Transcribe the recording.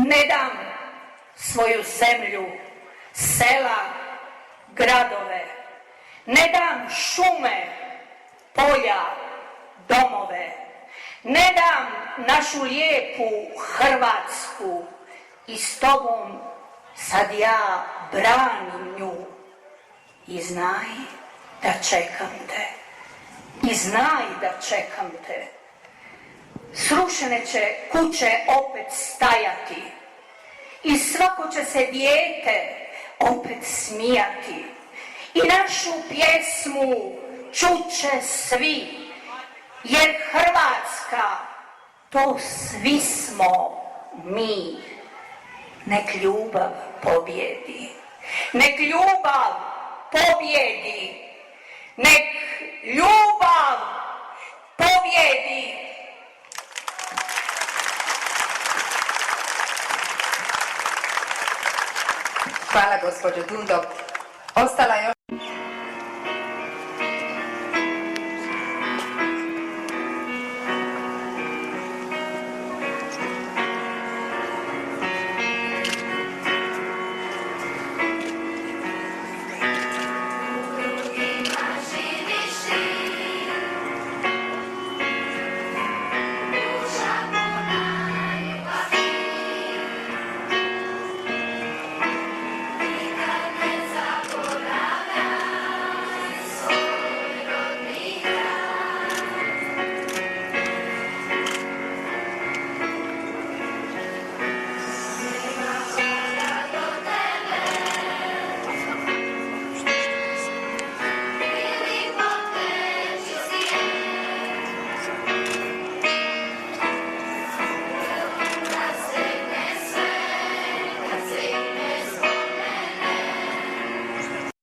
Ne dam svoju zemlju, sela, gradove, ne dam šume, polja, domove, ne dam našu lijepu Hrvatsku i s tobom sad ja branim nju. I znaj da čekam te, i znaj da čekam te. Srušene će kuće opet stajati i svako će se dijete opet smijati i našu pjesmu čuće svi, jer Hrvatska to svi smo mi. Nek ljubav pobjedi, nek ljubav pobjedi, nek ljubav pobjedi. Hvala gospođo Dundo. Ostala još